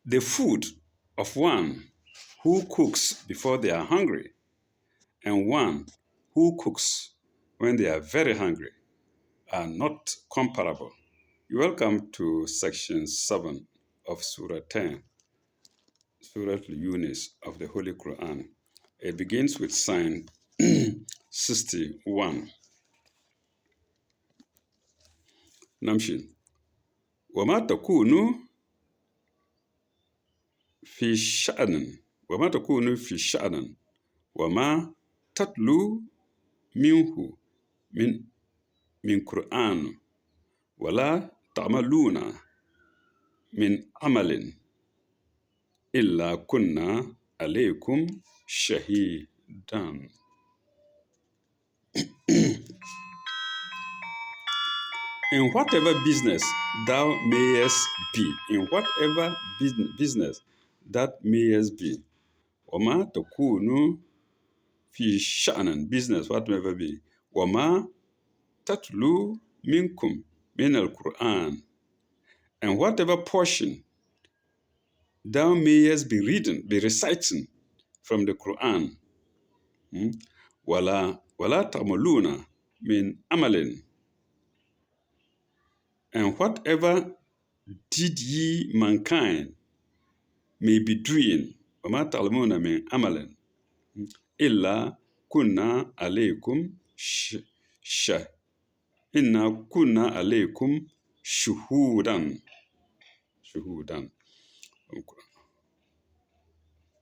The food of one who cooks before they are hungry and one who cooks when they are very hungry are not comparable. Welcome to section 7 of Surah 10, Surah Yunus of the Holy Quran. It begins with sign 61. Namshin. وما تكونوا في شأن وما تكونوا في شأن وما تتلو منه من قرآن ولا تعملون من عمل إلا كنا عليكم شهيدا. In whatever business thou mayest be, in whatever business that mayest be, وما تكونوا في شأن, business whatever be, وما تتلو منكم من القرآن, and whatever portion thou mayest be reading, be reciting from the Quran, ولا تعملون من عمل, and whatever did ye mankind may be doing, وما تعلمون من عمل إلا كنا عليكم إنا كنا عليكم شهودا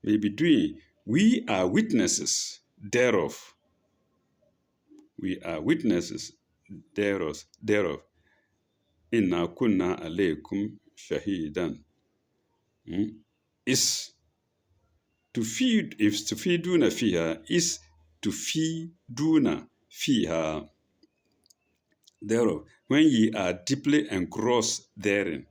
may be doing. We are witnesses thereof. We are witnesses thereof. Inna kunna alaykum shahidan. Is to feed, if to feeduna fiha, is to feeduna fiha thereof, when ye are deeply engrossed therein.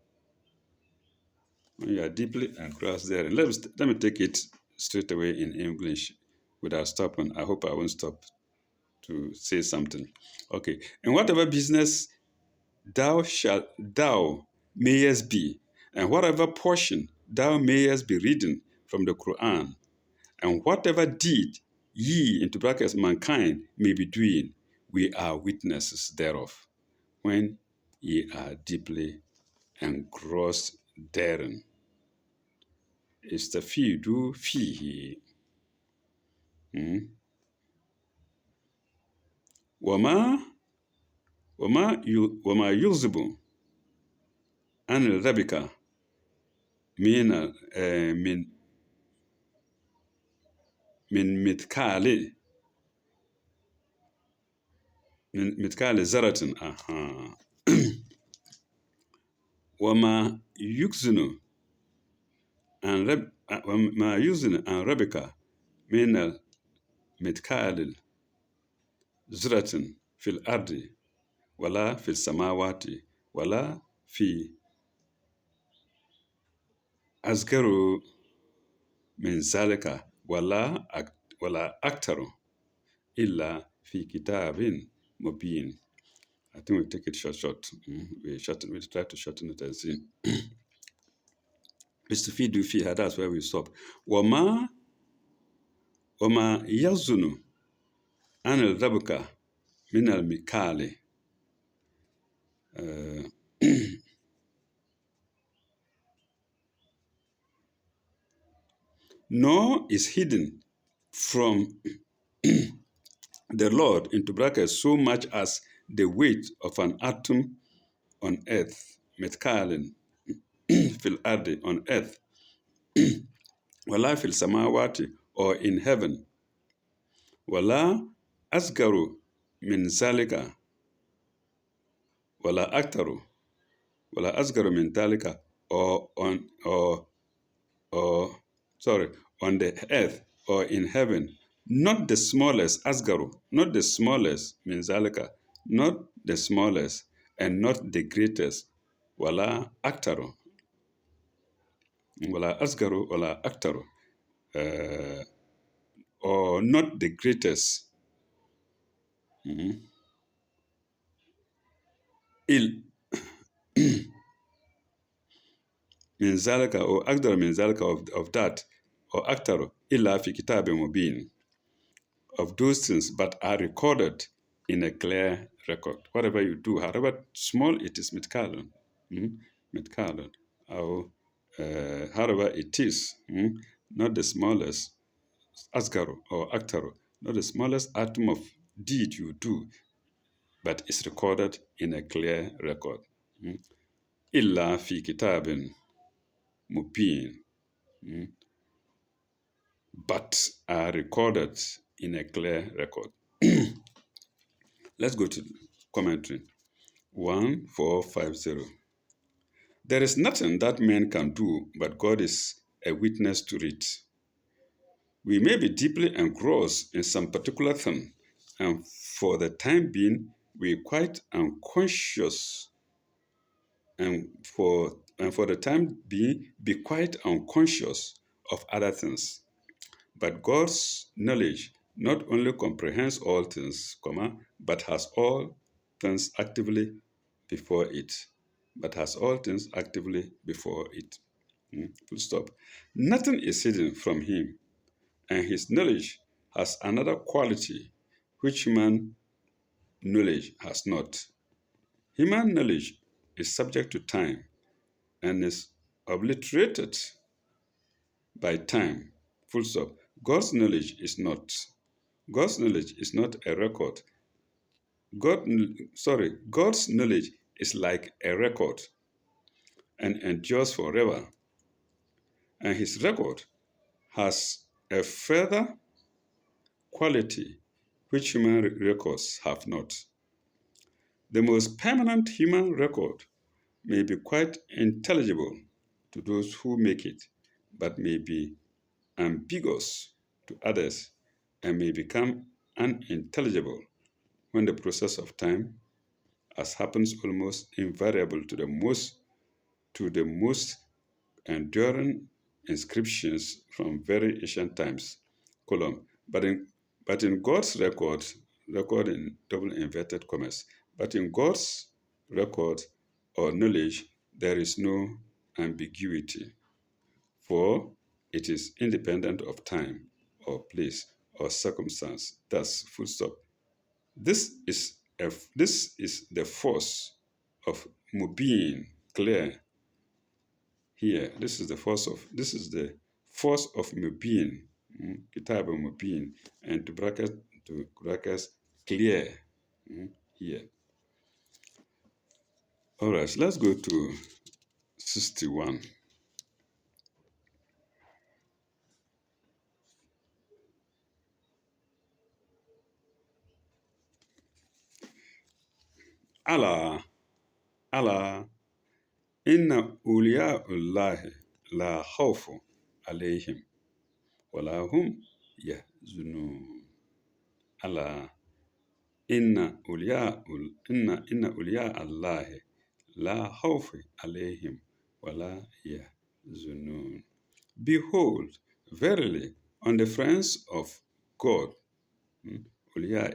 When you are deeply engrossed therein. Let me take it straight away in English without stopping. I hope I won't stop to say something. Okay. In whatever business thou mayest be, and whatever portion thou mayest be reading from the Quran, and whatever deed ye, into brackets, mankind, may be doing, we are witnesses thereof, when ye are deeply engrossed therein. Istafidu fihi. وما يغضب عن الربكة من مثقال ذرة وما يحزن عن ربك من مثقال ذرة في الأرض ولا في السماوات ولا في أصغر من ذلك ولا أكثر إلا في كتاب مبين. I think we take it short. We try to shorten it and see. Istafidu fiha, that's where we stop. وما يظن أن الربك من المكال. Nor is hidden from the Lord, into brackets, so much as the weight of an atom on earth, metkalin, fil ardi, on earth, wala fil samawati, or in heaven, wala asgaru min zalika, wala aktaru, wala asgaru min zalika, or on the earth or in heaven, not the smallest, asgaru, not the smallest, min zalika, not the smallest, and not the greatest, wala aktaru, wala asgaru, wala aktaru, or not the greatest, min zalika or akdar min zalika of that or aktar illa fi kitabin mubin of those things, but are recorded in a clear record. Whatever you do, however small it is, mitkalon, mitkalon, or however it is, not the smallest, asgaru or aktaru, not the smallest atom of deed you do, but it's recorded in a clear record. Illa fi kitabin mubin, but are recorded in a clear record. Let's go to commentary. 1450. There is nothing that man can do, but God is a witness to it. We may be deeply engrossed in some particular thing, and for the time being, we're quite unconscious, and for the time being, be quite unconscious of other things. But God's knowledge not only comprehends all things, but has all things actively before it. But has all things actively before it. Full stop. Nothing is hidden from him, and his knowledge has another quality which human knowledge has not. Human knowledge is subject to time and is obliterated by time. Full stop. God's knowledge is not. God's knowledge is not a record. God's knowledge is like a record and endures forever. And his record has a further quality which human records have not. The most permanent human record may be quite intelligible to those who make it, but may be ambiguous to others and may become unintelligible when the process of time, as happens almost invariable to the most enduring inscriptions from very ancient times, But in God's record in double inverted commas, but in God's record or knowledge, there is no ambiguity, for it is independent of time or place or circumstance. Thus, full stop. This is the force of being clear here. This is the force of being, kitab being, and to brackets clear here. All right, let's go to 61. Allah, Allah, inna uliya'ullahi la khawfu alayhim wa la hum yahzunun. Allah, inna uliya'allahi la khawfu alayhim wa la yahzunun. Behold, verily, on the friends of God, Uliya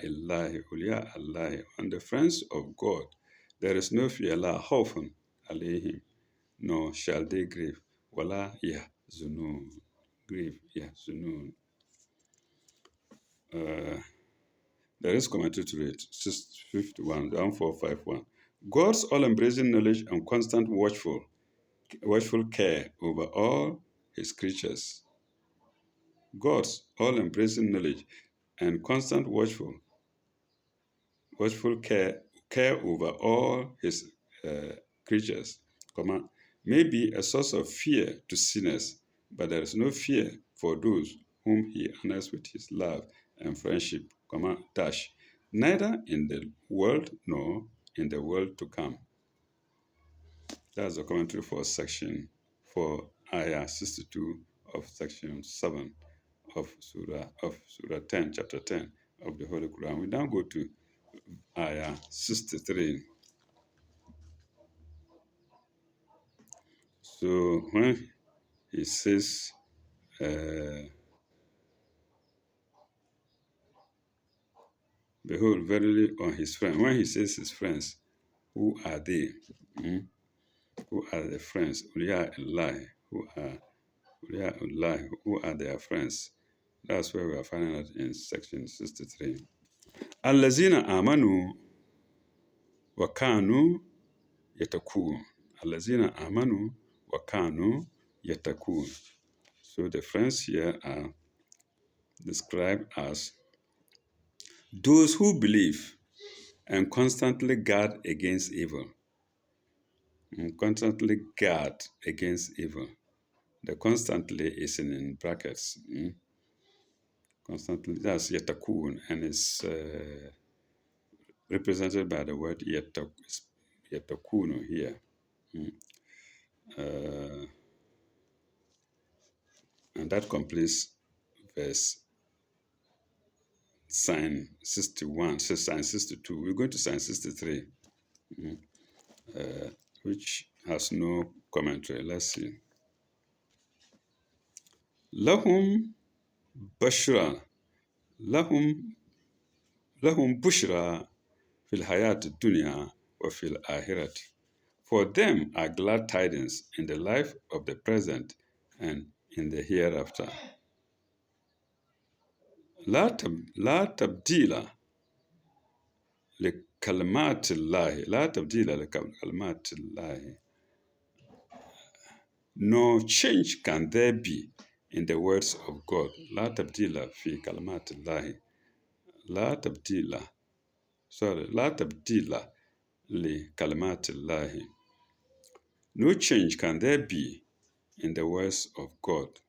Allah, on the friends of God, there is no fear, la khawfun alayhim, nor shall they grieve, wala yahzunun, grieve, yahzunun. There is commentary to it, 651, 1451. God's all-embracing knowledge and constant watchful care over all his creatures. God's all-embracing knowledge and constant watchful care over all his creatures, may be a source of fear to sinners, but there is no fear for those whom he honors with his love and friendship, neither in the world nor in the world to come. That's the commentary for Ayah 62 of section 7 of Surah 10, chapter 10 of the Holy Quran. We now go to Ayah 63. So when he says, behold, verily on his friend, when he says his friends, who are they? who are the friends? Ulia Allah, who are their friends? That's where we are finding out in section 63. Allazina amanu wa kanu yatakun. Allazina amanu wa kanu yatakun. So the friends here are described as those who believe and constantly guard against evil. Constantly guard against evil. The constantly is in brackets. Constantly, that's yatakun, and it's represented by the word yatakunu here. And that completes verse sign 61, so sign 62. We're going to sign 63, which has no commentary. Let's see. Lahum bashra, lahum bushra fil hayat dunya wa fil akhirat. For them are glad tidings in the life of the present and in the hereafter. لا تبديل لكلمات الله. لا تبديل لكلمات الله. No change can there be in the words of God. لا تبديل في كلمات الله. لا تبديل لا تبديل لكلمات الله. No change can there be in the words of God.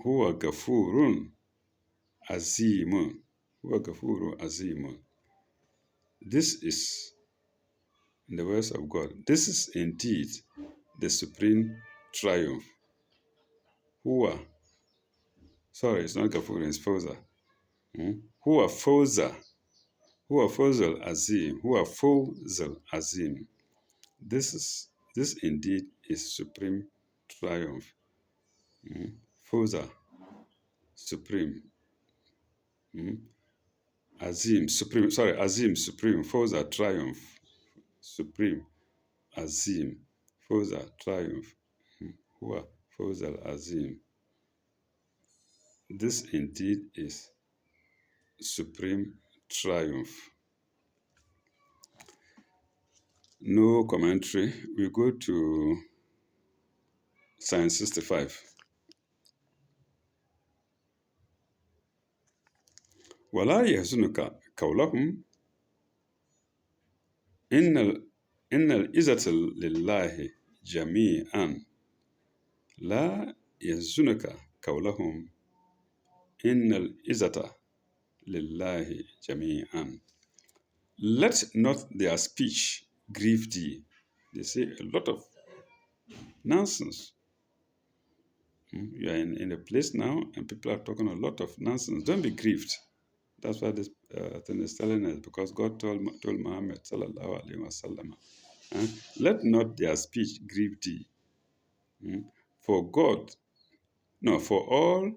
هو غفور عظيم. هو غفور عظيم. This is, in the words of God, this is indeed the supreme triumph. It's not Gafur, it's Fawza. Huwa Fawzal Azim. Huwa Fawzal Azim. This indeed is supreme triumph. Fawza, supreme. Azim, supreme. Azim, supreme. Fawza, triumph. Supreme. Azim. Fawza, triumph. Huwa Fawzal Azim. This indeed is supreme triumph. No commentary. We go to Psalm 65. ولا يحزنك قولهم إن العزة لله جميعا. لا يحزنك قولهم إن العزة لله جميعا. Let not their speech grieve thee. They say a lot of nonsense. You are in a place now and people are talking a lot of nonsense. Don't be grieved. That's why this thing is telling us, because God told Muhammad sallallahu alaihi wasallam, let not their speech grieve thee. For all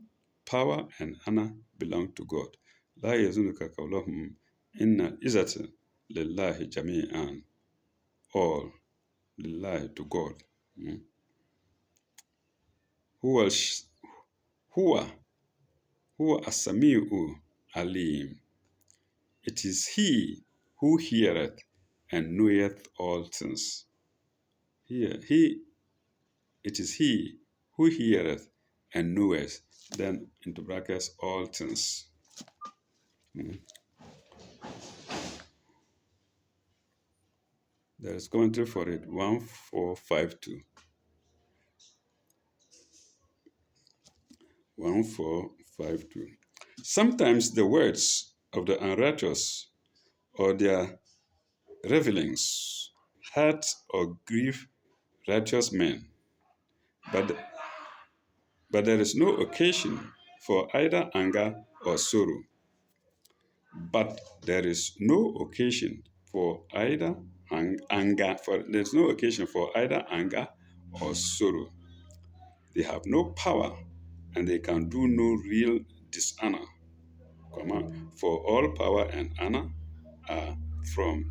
power and honor belong to God. لا يزنك قولهم إن العزة لله جميعا. All lillahi, to God. Huwa as-sami'u alim. It is he who heareth and knoweth all things. It is he who heareth and knoweth, then into brackets, all things. There is commentary for it, 1452. 1452. Sometimes the words of the unrighteous or their revelings hurt or grieve righteous men, but there is no occasion for either anger or sorrow. But there is no occasion for either anger. There's no occasion for either anger or sorrow. They have no power, and they can do no real dishonor. For all power and honor are from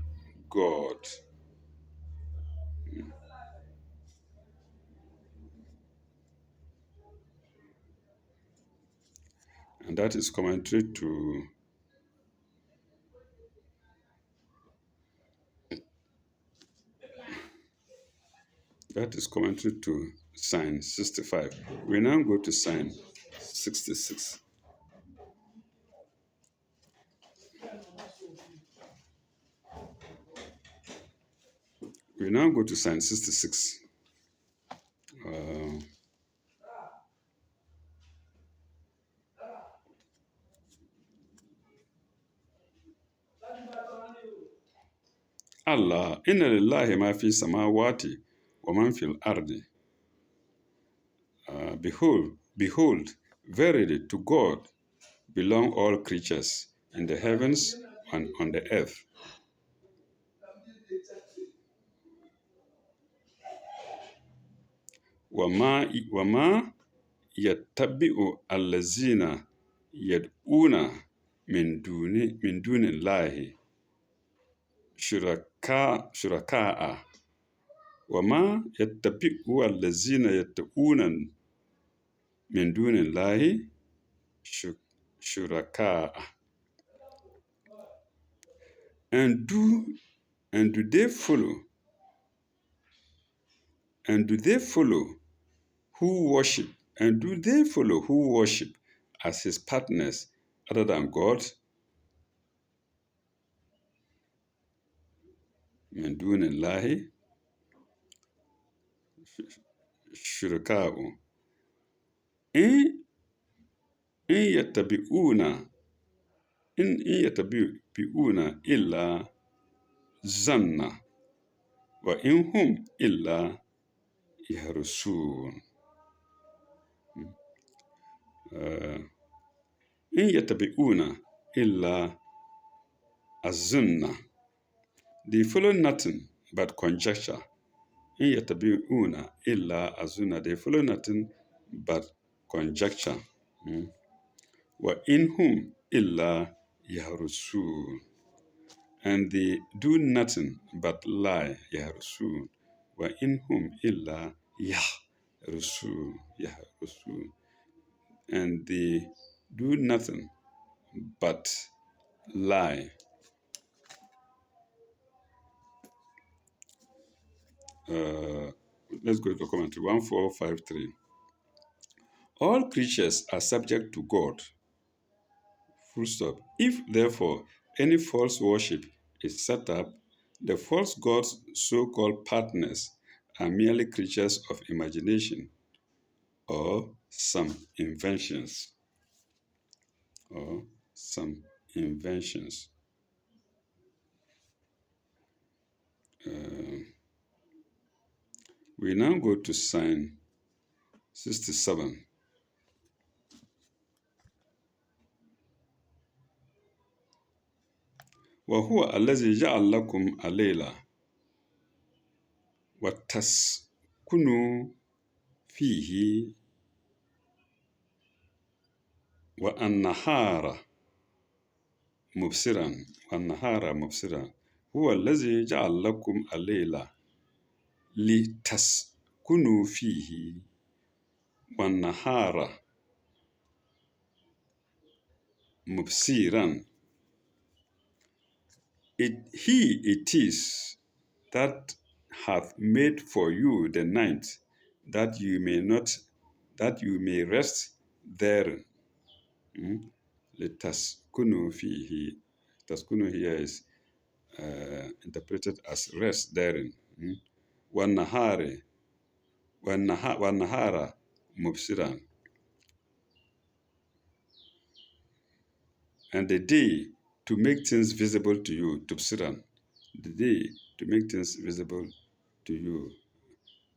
God. And that is commentary to sign 65. We now go to sign 66. We now go to sign 66. Allah, inna lillahi ma fi samawati wa man fil ardi. Behold, verily to God belong all creatures in the heavens and on the earth. وما يتبع الذين يدعون من دون الله شركاء وما يتبع الذين يدعون من دون الله شركاء and do they follow who worship as his partners other than God من دون الله شركاء إن يتبعون إلا ظنا وإن هم إلا يهرسون إن يتبعون إلا الظن. They follow nothing but conjecture. إن يتبعون إلا الظن. They follow nothing but conjecture. وإن هم إلا يهرسون. And they do nothing but lie. يهرسون. وإن هم إلا يهرسون. And they do nothing but lie. Let's go to commentary 1453. All creatures are subject to God. Full stop. If, therefore, any false worship is set up, the false gods, so-called partners, are merely creatures of imagination or some inventions. We now go to sign 67. وهو الذي جعل لكم الليل وتسكنوا فيه والنهار مبصرا هو الذي جعل لكم الليل لتسكنوا فيه والنهار مبصرا. It is that hath made for you the night, that you may rest therein. لتسكنوا فيه. تسكنوا here is interpreted as rest therein. والنهار مبصرا. And the day to make things visible to you, tubsiran. The day to make things visible to you,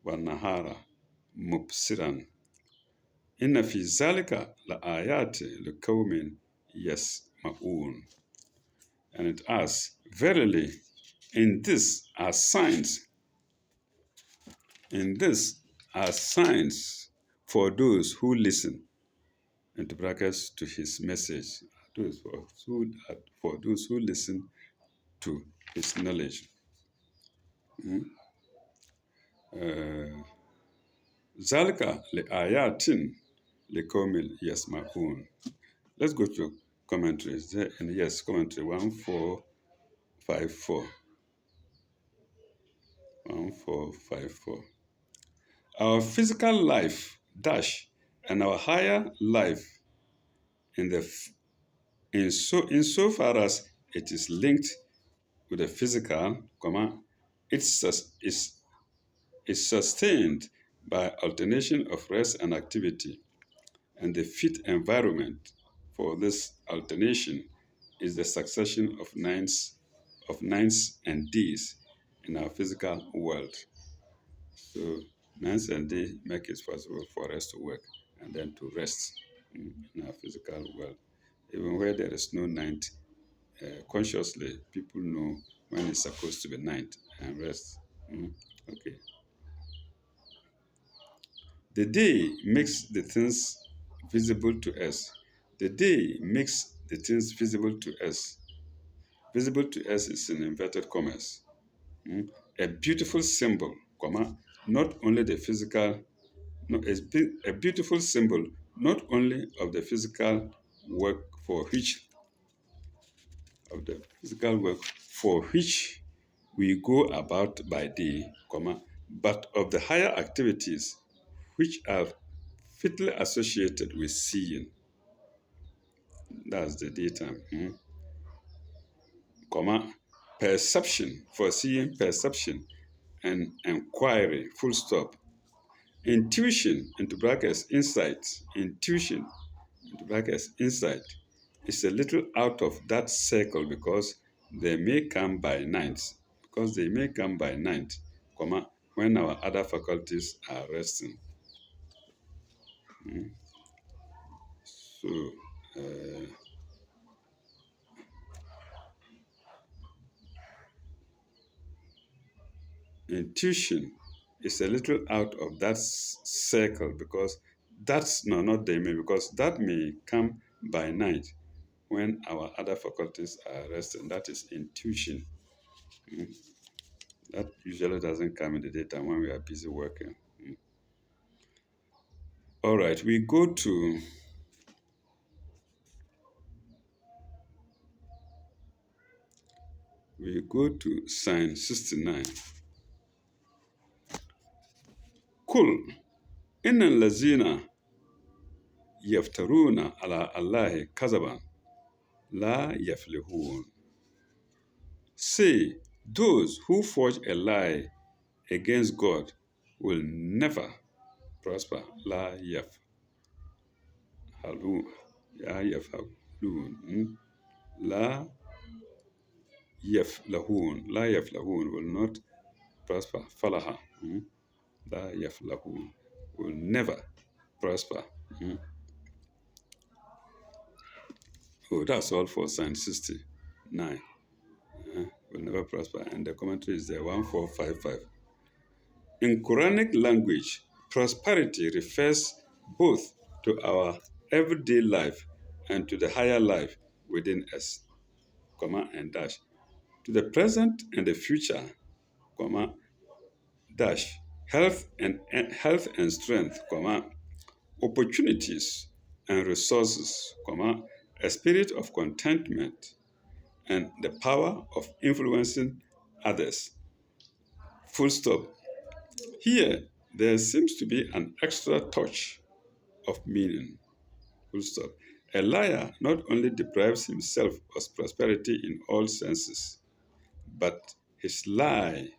والنهار مبصرا. إن في ذلك لآيات لقوم يسمعون. And it asks, verily, in this are signs for those who listen, into brackets, to his message. For those who listen to his knowledge. ذلك لآيات لقوم يسمعون. Let's go to commentary. Is there any? Yes, commentary 1454. 1454. Our physical life dash and our higher life in the insofar as it is linked with the physical, comma, it's is sustained by alternation of rest and activity, and the fit environment for this alternation is the succession of nines and days in our physical world. So nines and days make it possible for us to work and then to rest in our physical world. Even where there is no night, consciously people know when it's supposed to be night and rest. Mm, Okay. The day makes the things visible to us. The day makes the things visible to us. Visible to us is in inverted commas. Mm. A beautiful symbol, comma, not only the physical, no, a beautiful symbol not only of the physical work for which of the physical work for which we go about by day, comma, but of the higher activities which are fitly associated with seeing. That's the daytime. Comma, perception, for seeing perception and inquiry, full stop. Intuition, into brackets, insight. Intuition, into brackets, insight, is a little out of that circle because they may come by night. Because they may come by night, comma, when our other faculties are resting. So, uh, intuition is a little out of that circle because that's no, not they may, because that may come by night when our other faculties are resting. That is intuition. That usually doesn't come in the daytime when we are busy working. All right, we go to sign 69. Kul inna lazina yaftaruna ala Allahi kazaban la yaflihun. Say, those who forge a lie against God will never prosper. Halun, la yafhalun, la yaflahun will not prosper. Falaha, la yaflahun will never prosper. Oh, that's all for Psalm 69. Will never prosper. And the commentary is there, 1455. In Quranic language, prosperity refers both to our everyday life and to the higher life within us, comma, and dash. To the present and the future, comma, dash. Health and strength, comma, opportunities and resources, comma, a spirit of contentment and the power of influencing others. Full stop. Here, there seems to be an extra touch of meaning. Full stop. A liar not only deprives himself of prosperity in all senses, but his lie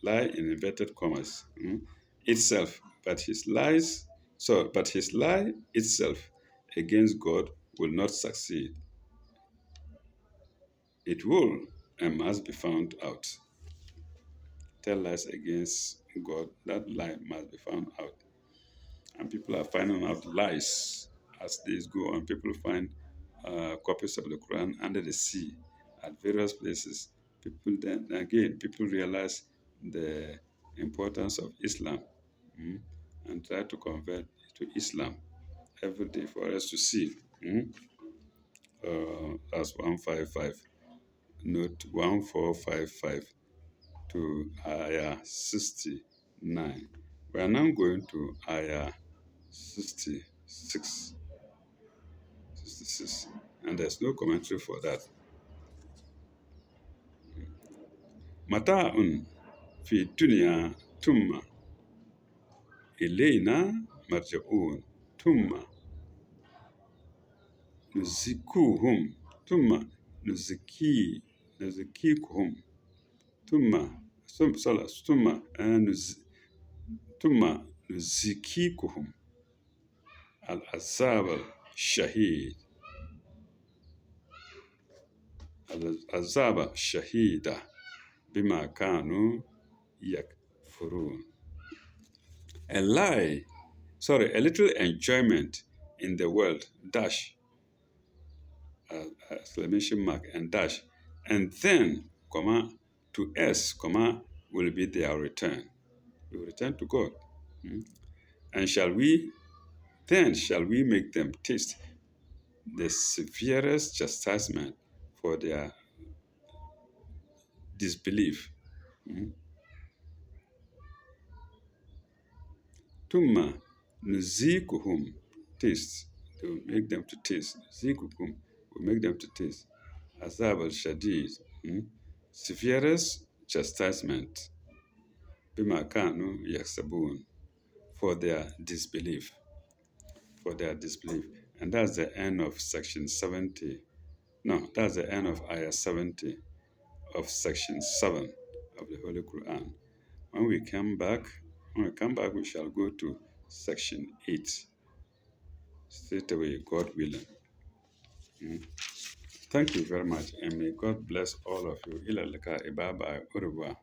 in inverted commas, itself, but his lie itself against God will not succeed. It will and must be found out. Tell lies against God, that lie must be found out. And people are finding out lies as days go on. People find copies of the Quran under the sea at various places. People realize the importance of Islam, and try to convert to Islam every day for us to see. That's 155. Note 1455 to Ayah 69. We are now going to Ayah 66. parenthesis, and there's no commentary for that. Mata'un fi dunya tumma ilayna marja'un tumma nuzikuhum tumma nuziki nuzikikuhum tumma tumma nuzikikuhum al-azab al-shahid al-azab shahida bima kanu yakfurun. A lie, a little enjoyment in the world, dash, exclamation mark, and dash, and then, comma, to us, comma, will be their return. We will return to God. And shall we make them taste the severest chastisement for their disbelief? Tumma nuzikuhum, taste. They will make them to taste. Nuzikuhum will make them to taste. Azab al-shadid, severest chastisement. Bima kanu yaksabun, for their disbelief. For their disbelief. And that's the end of section 70. No, that's the end of ayah 70 of section 7 of the Holy Quran. When we come back, we shall go to section 8. Straight away, God willing. Thank you very much, and may God bless all of you. Ila lika, bye bye, au revoir.